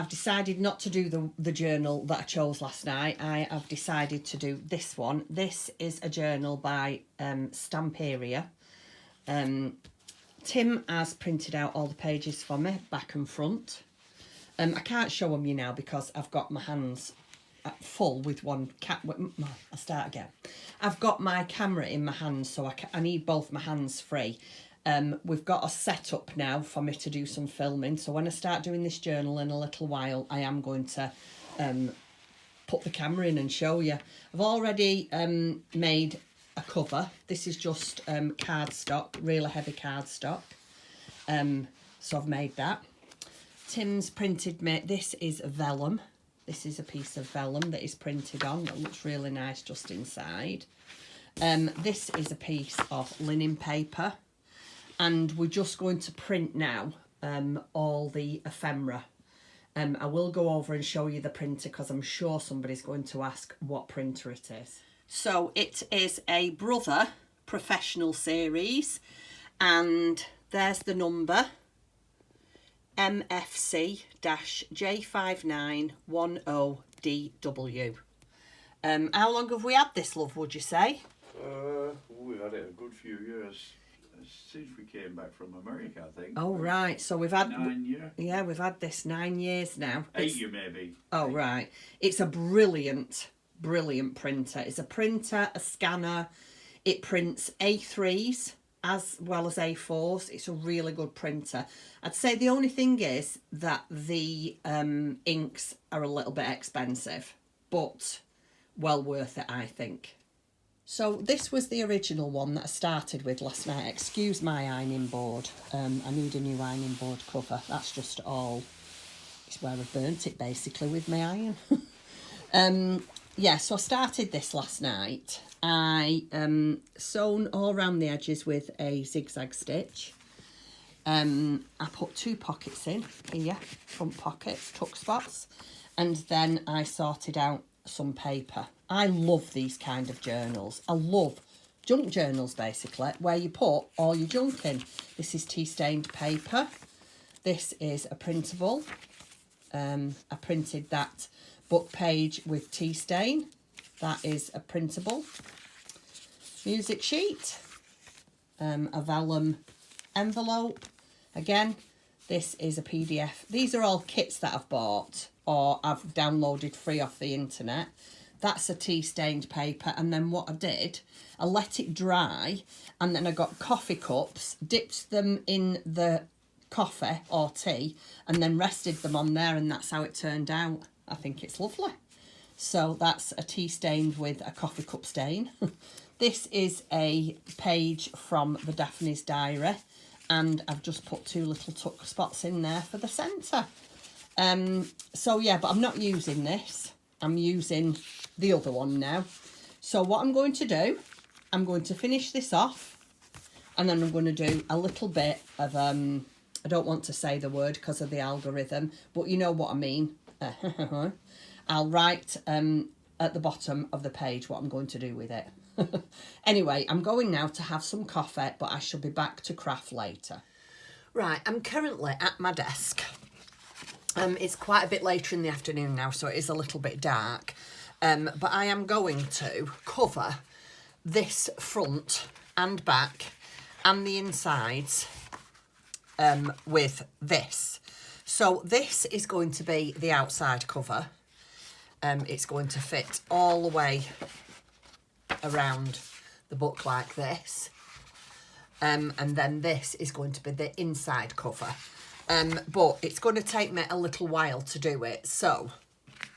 I've decided not to do the journal that I chose last night. I have decided to do this one. This is a journal by Stamperia. Tim has printed out all the pages for me, back and front. I can't show them you now because I've got my hands full with one cat. I'll start again. I've got my camera in my hands, so I need both my hands free. We've got a setup now for me to do some filming. So when I start doing this journal in a little while, I am going to put the camera in and show you. I've already made a cover. This is just cardstock, really heavy cardstock. So I've made that. Tim's printed me, this is vellum. This is a piece of vellum that is printed on. That looks really nice just inside. This is a piece of linen paper. And we're just going to print now all the ephemera. I will go over and show you the printer because I'm sure somebody's going to ask what printer it is. So it is a Brother Professional Series, and there's the number, MFC-J5910DW. How long have we had this, love, would you say? We've had it a good few years. Since we came back from America, I think. Oh, right. So we've had... 9 years. Yeah, we've had this 9 years now. 8 years, maybe. Oh, right. It's a brilliant printer. It's a printer, a scanner. It prints A3s as well as A4s. It's a really good printer. I'd say the only thing is that the inks are a little bit expensive, but well worth it, I think. So this was the original one that I started with last night. Excuse my ironing board. I need a new ironing board cover. That's just all. It's where I burnt it basically with my iron. Yeah, so I started this last night. I sewn all around the edges with a zigzag stitch. I put 2 pockets in here, front pockets, tuck spots, and then I sorted out some paper. I love these kind of journals. I love junk journals basically, where you put all your junk in. This is tea stained paper. This is a printable. I printed that book page with tea stain. That is a printable. Music sheet. A vellum envelope. Again, this is a PDF. These are all kits that I've bought or I've downloaded free off the internet. That's a tea stained paper, and then what I did, I let it dry, and then I got coffee cups, dipped them in the coffee or tea, and then rested them on there, and that's how it turned out. I think it's lovely. So that's a tea stained with a coffee cup stain. This is a page from the Daphne's Diary, and I've just put 2 little tuck spots in there for the centre. So yeah, but I'm not using this. I'm using the other one now. So what I'm going to do, I'm going to finish this off, and then I'm going to do a little bit of, I don't want to say the word because of the algorithm, but you know what I mean. I'll write at the bottom of the page what I'm going to do with it. Anyway, I'm going now to have some coffee, but I shall be back to craft later. Right, I'm currently at my desk. It's quite a bit later in the afternoon now, so it is a little bit dark. But I am going to cover this front and back and the insides with this. So this is going to be the outside cover. It's going to fit all the way around the book like this. And then this is going to be the inside cover. But it's going to take me a little while to do it. So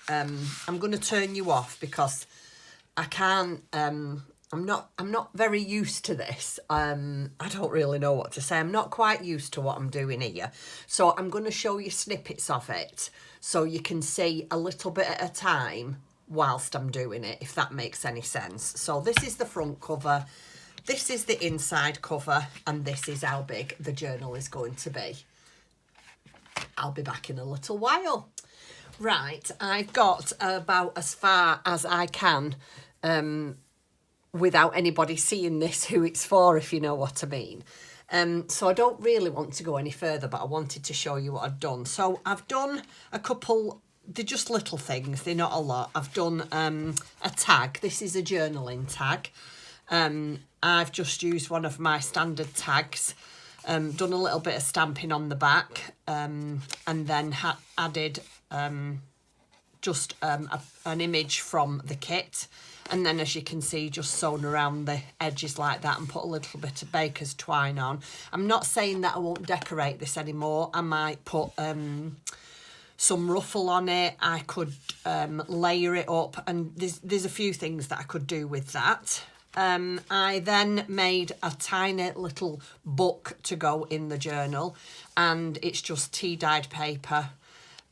I'm going to turn you off because I can't, I'm not very used to this. I don't really know what to say. I'm not quite used to what I'm doing here. So I'm going to show you snippets of it so you can see a little bit at a time whilst I'm doing it, if that makes any sense. So this is the front cover, this is the inside cover, and this is how big the journal is going to be. I'll be back in a little while. Right, I've got about as far as I can without anybody seeing this, who it's for, if you know what I mean. So I don't really want to go any further, but I wanted to show you what I've done. So I've done a couple, they're just little things, they're not a lot. I've done a tag. This is a journaling tag. I've just used one of my standard tags, done a little bit of stamping on the back, and then added just an image from the kit. And then, as you can see, just sewn around the edges like that and put a little bit of baker's twine on. I'm not saying that I won't decorate this anymore. I might put some ruffle on it. I could layer it up, and there's a few things that I could do with that. I then made a tiny little book to go in the journal, and it's just tea-dyed paper.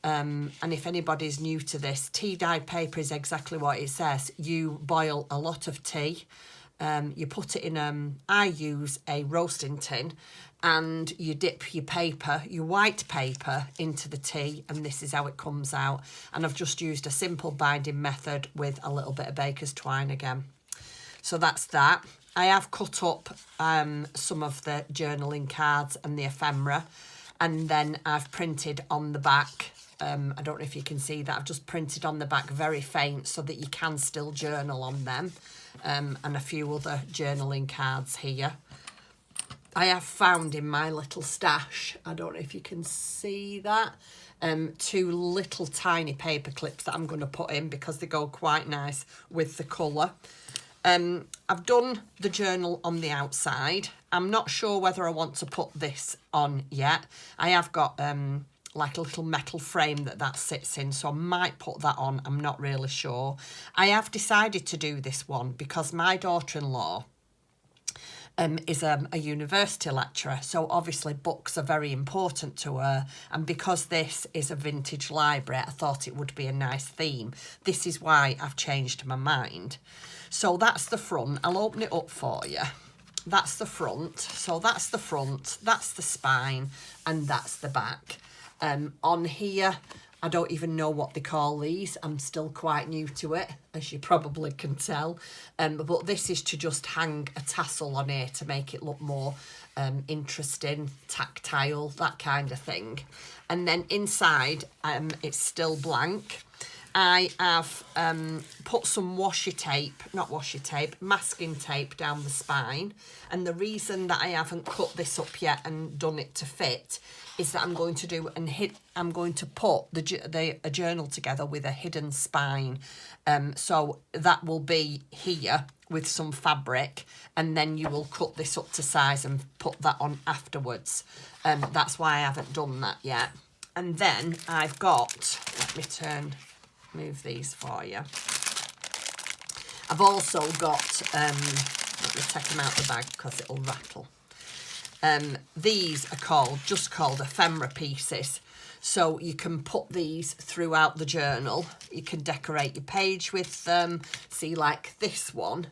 And if anybody's new to this, tea-dyed paper is exactly what it says. You boil a lot of tea, you put it in, I use a roasting tin, and you dip your paper, your white paper, into the tea, and this is how it comes out. And I've just used a simple binding method with a little bit of baker's twine again. So that's that. I have cut up some of the journaling cards and the ephemera, and then I've printed on the back. I don't know if you can see that. I've just printed on the back very faint so that you can still journal on them, and a few other journaling cards here. I have found in my little stash, I don't know if you can see that, 2 little tiny paper clips that I'm going to put in because they go quite nice with the colour. I've done the journal on the outside. I'm not sure whether I want to put this on yet. I have got like a little metal frame that sits in, so I might put that on. I'm not really sure. I have decided to do this one because my daughter-in-law is a university lecturer, so obviously books are very important to her, and because this is a vintage library, I thought it would be a nice theme. This is why I've changed my mind. So that's the front. I'll open it up for you. That's the front. So that's the front, that's the spine, and that's the back. On here, I don't even know what they call these. I'm still quite new to it, as you probably can tell. But this is to just hang a tassel on here to make it look more interesting, tactile, that kind of thing. And then inside, it's still blank. I have put some masking tape down the spine. And the reason that I haven't cut this up yet and done it to fit is that I'm going to I'm going to put a journal together with a hidden spine. So that will be here with some fabric, and then you will cut this up to size and put that on afterwards. That's why I haven't done that yet. And then I've got, let me move these for you. I've also got, let me take them out the bag because it'll rattle. These are just called ephemera pieces. So you can put these throughout the journal. You can decorate your page with them. See, like this one,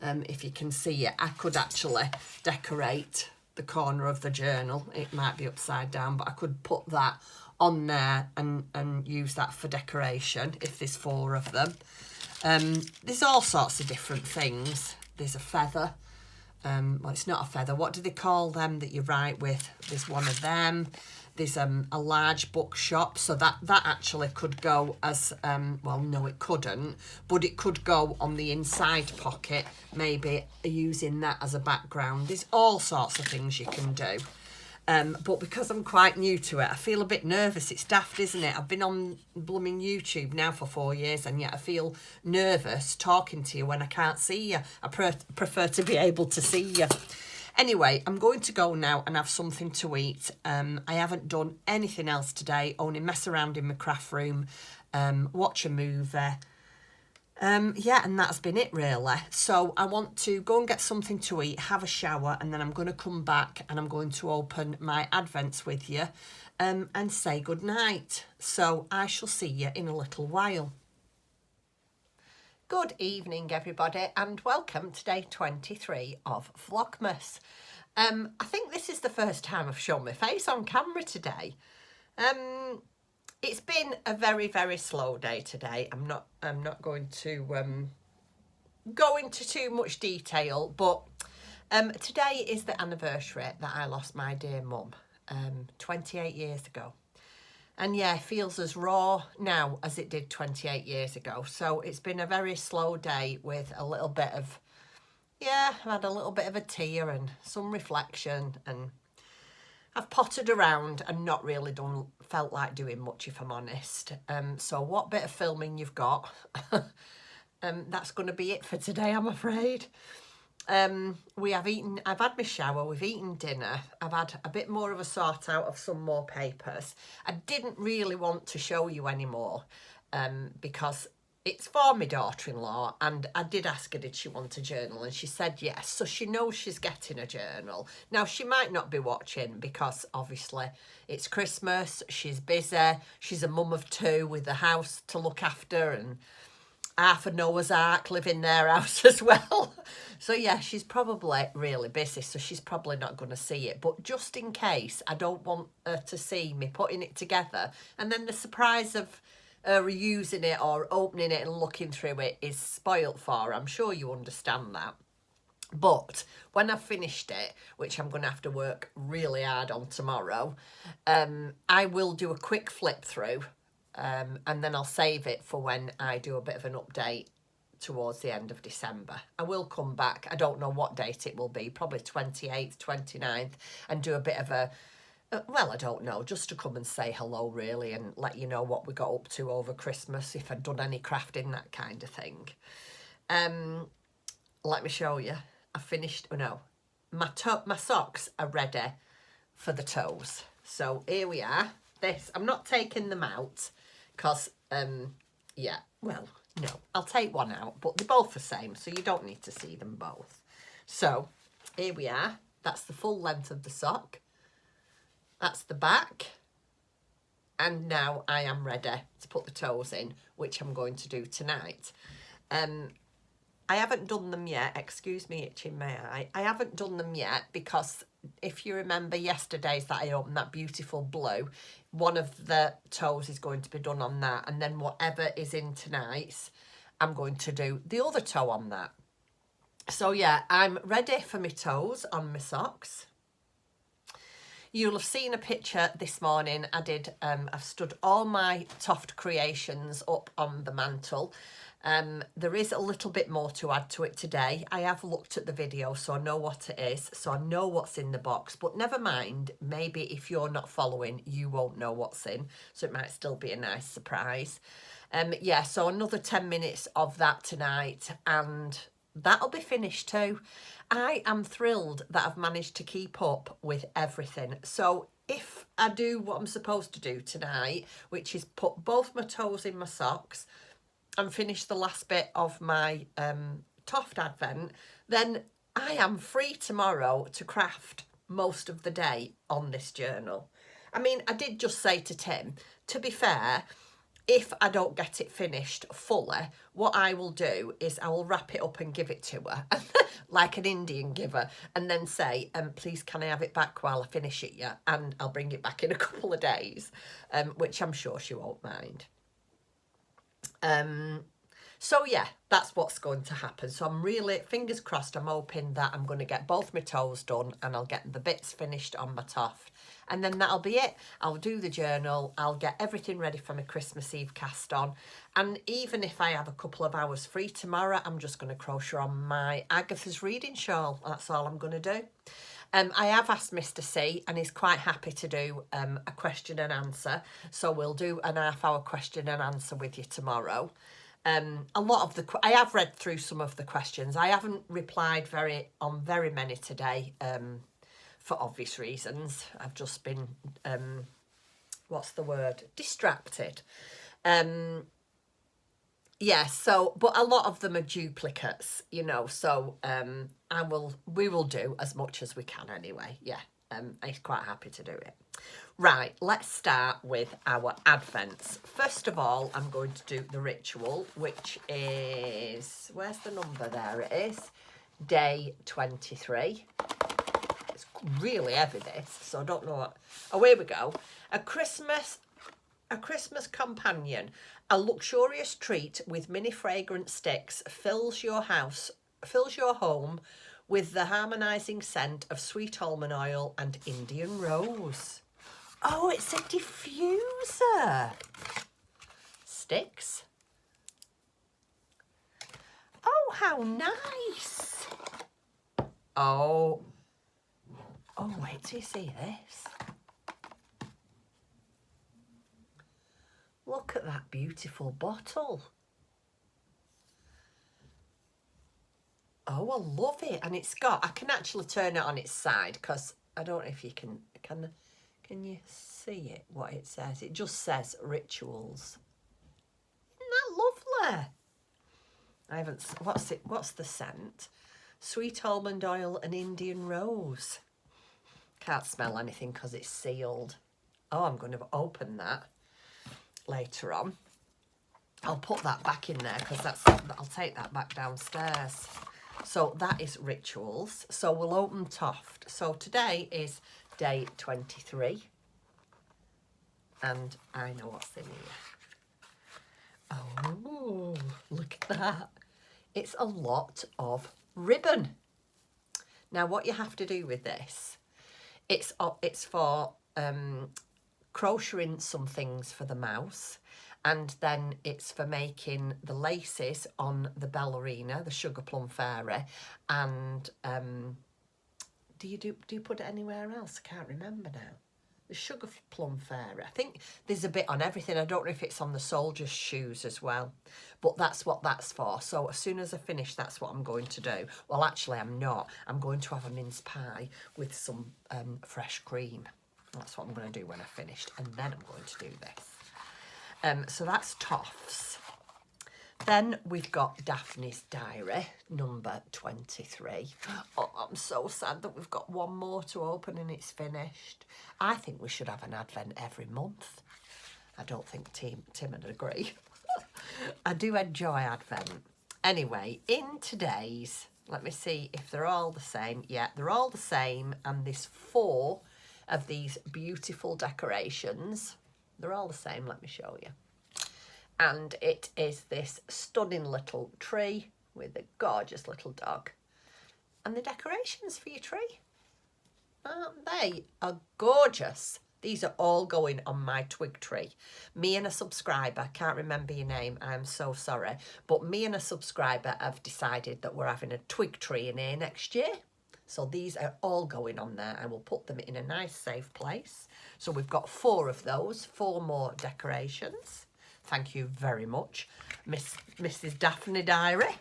if you can see it, I could actually decorate the corner of the journal. It might be upside down, but I could put that on there and use that for decoration if there's 4 of them. There's all sorts of different things. There's a feather. Well, it's not a feather. What do they call them that you write with? There's one of them. There's a large bookshop, so that actually could go as, well, no, it couldn't, but it could go on the inside pocket, maybe using that as a background. There's all sorts of things you can do. But because I'm quite new to it, I feel a bit nervous. It's daft, isn't it? I've been on blooming YouTube now for 4 years, and yet I feel nervous talking to you when I can't see you. I prefer to be able to see you. Anyway, I'm going to go now and have something to eat. I haven't done anything else today, only mess around in my craft room, watch a movie. Yeah, and that's been it really. So I want to go and get something to eat, have a shower, and then I'm going to come back and I'm going to open my advents with you and say good night. So I shall see you in a little while. Good evening, everybody, and welcome to day 23 of Vlogmas. I think this is the first time I've shown my face on camera today. It's been a very, very slow day today. I'm not going to go into too much detail, but Today is the anniversary that I lost my dear mum, 28 years ago. And yeah, it feels as raw now as it did 28 years ago. So it's been a very slow day with a little bit of, yeah, I've had a little bit of a tear and some reflection, and I've pottered around and not really felt like doing much, if I'm honest. So what bit of filming you've got, that's going to be it for today, I'm afraid. I've had my shower, we've eaten dinner, I've had a bit more of a sort out of some more papers. I didn't really want to show you anymore because it's for my daughter-in-law, and I did ask her did she want a journal, and she said yes, so she knows she's getting a journal. Now, she might not be watching because obviously it's Christmas, she's busy, she's a mum of two with a house to look after and half a Noah's Ark live in their house as well. So yeah, she's probably really busy, so she's probably not going to see it. But just in case, I don't want her to see me putting it together, and then the surprise of her using it or opening it and looking through it is spoilt for her. I'm sure you understand that. But when I've finished it, which I'm going to have to work really hard on tomorrow, I will do a quick flip through. And then I'll save it for when I do a bit of an update towards the end of December. I will come back, I don't know what date it will be, probably 28th, 29th, and do a bit of a, well, I don't know, just to come and say hello really and let you know what we got up to over Christmas, if I'd done any crafting, that kind of thing. Let me show you. I finished, my socks are ready for the toes. So here we are. I'm not taking them out because, yeah, well, no, I'll take one out, but they're both the same, so you don't need to see them both. So here we are. That's the full length of the sock. That's the back. And now I am ready to put the toes in, which I'm going to do tonight. I haven't done them yet. Excuse me, itching my eye. I haven't done them yet because if you remember yesterday's that I opened that beautiful blue, one of the toes is going to be done on that. And then whatever is in tonight's, I'm going to do the other toe on that. So yeah, I'm ready for my toes on my socks. You'll have seen a picture this morning. I've stood all my Toft creations up on the mantle. There is a little bit more to add to it today. I have looked at the video, so I know what it is, so I know what's in the box, but never mind, maybe if you're not following, you won't know what's in, so it might still be a nice surprise. Yeah, so another 10 minutes of that tonight, and that'll be finished too. I am thrilled that I've managed to keep up with everything. So if I do what I'm supposed to do tonight, which is put both my toes in my socks and finish the last bit of my Toft Advent, then I am free tomorrow to craft most of the day on this journal. I mean, I did just say to Tim, to be fair, if I don't get it finished fully, what I will do is I will wrap it up and give it to her, like an Indian giver, and then say, please can I have it back while I finish it yet? And I'll bring it back in a couple of days, which I'm sure she won't mind. So yeah, that's what's going to happen. So I'm really, fingers crossed, I'm hoping that I'm going to get both my toes done and I'll get the bits finished on my Toft. And then that'll be it. I'll do the journal. I'll get everything ready for my Christmas Eve cast on. And even if I have a couple of hours free tomorrow, I'm just going to crochet on my Agatha's reading shawl. That's all I'm going to do. I have asked Mr. C and he's quite happy to do a question and answer. So we'll do an half-hour question and answer with you tomorrow. A lot of I have read through some of the questions. I haven't replied on very many today, for obvious reasons. I've just been, what's the word? Distracted. Yeah, so, but a lot of them are duplicates, you know, so we will do as much as we can anyway. Yeah, I'm quite happy to do it. Right, let's start with our Advents. First of all, I'm going to do the ritual, which is, where's the number? There it is, day 23. It's really heavy, this, so I don't know what. Oh, here we go. A Christmas companion, a luxurious treat with mini fragrant sticks fills your home with the harmonising scent of sweet almond oil and Indian rose. Oh, it's a diffuser. Sticks. Oh, how nice. Oh, wait till you see this. Look at that beautiful bottle. Oh, I love it. And it's got, I can actually turn it on its side because I don't know if you can you see it, what it says? It just says rituals. Isn't that lovely? I haven't, what's the scent? Sweet almond oil and Indian rose. Can't smell anything because it's sealed. Oh, I'm going to open that later on. I'll put that back in there because I'll take that back downstairs. So that is rituals. So we'll open Toft. So today is day 23. And I know what's in here. Oh, look at that. It's a lot of ribbon. Now what you have to do with this, it's for crocheting some things for the mouse, and then it's for making the laces on the ballerina, the sugar plum fairy, and do you put it anywhere else? I can't remember now. The sugar plum fairy. I think there's a bit on everything. I don't know if it's on the soldier's shoes as well, but that's what that's for. So as soon as I finish, that's what I'm going to do. Well, actually, I'm not. I'm going to have a mince pie with some fresh cream. That's what I'm going to do when I've finished, and then I'm going to do this. So that's Toffs. Then we've got Daphne's Diary, number 23. Oh, I'm so sad that we've got one more to open and it's finished. I think we should have an advent every month. I don't think Tim would agree. I do enjoy advent. Anyway, in today's, let me see if they're all the same. Yeah, they're all the same, and there's 4 of these beautiful decorations. They're all the same, let me show you. And it is this stunning little tree with a gorgeous little dog. And the decorations for your tree, aren't they? Are gorgeous. These are all going on my twig tree. Me and a subscriber, can't remember your name, I'm so sorry, but me and a subscriber have decided that we're having a twig tree in here next year. So these are all going on there. I will put them in a nice safe place. So we've got 4 of those, 4 more decorations. Thank you very much, Mrs. Daphne Diary.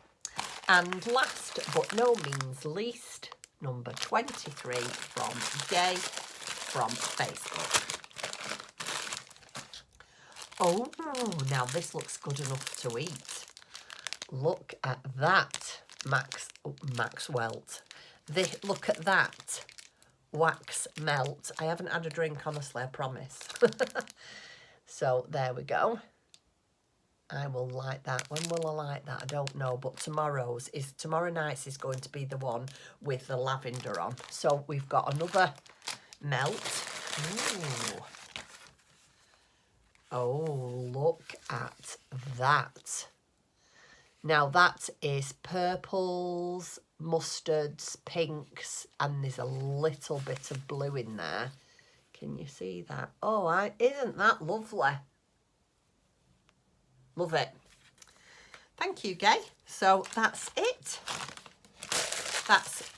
And last but no means least, number 23 from Gay from Facebook. Oh, now this looks good enough to eat. Look at that, Max Welt. Look at that, wax melt. I haven't had a drink, honestly, I promise. So there we go. I will like that. When will I like that? I don't know. But tomorrow night's is going to be the one with the lavender on. So we've got another melt. Ooh. Oh, look at that. Now that is purples, mustards, pinks, and there's a little bit of blue in there. Can you see that? Oh, isn't that lovely? Love it. Thank you, Gay. So that's it. That's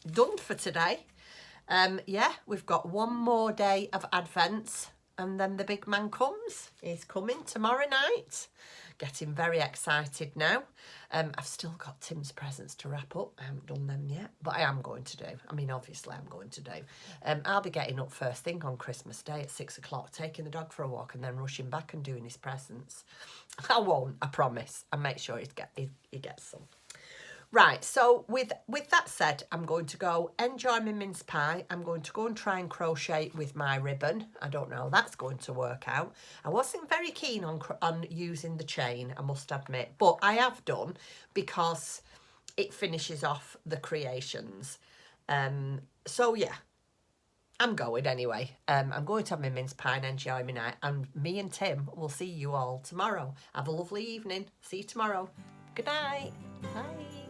done for today. Yeah, we've got one more day of Advents and then the big man comes. He's coming tomorrow night. Getting very excited now. I've still got Tim's presents to wrap up. I haven't done them yet, but I am going to do. I mean, obviously I'm going to do. I'll be getting up first thing on Christmas Day at 6 o'clock, taking the dog for a walk and then rushing back and doing his presents. I won't, I promise. I make sure he gets some. Right, so with that said, I'm going to go enjoy my mince pie. I'm going to go and try and crochet with my ribbon. I don't know, that's going to work out. I wasn't very keen on using the chain, I must admit, but I have done because it finishes off the creations. So yeah, I'm going anyway. I'm going to have my mince pie and enjoy my night, and me and Tim will see you all tomorrow. Have a lovely evening. See you tomorrow. Good night. Bye.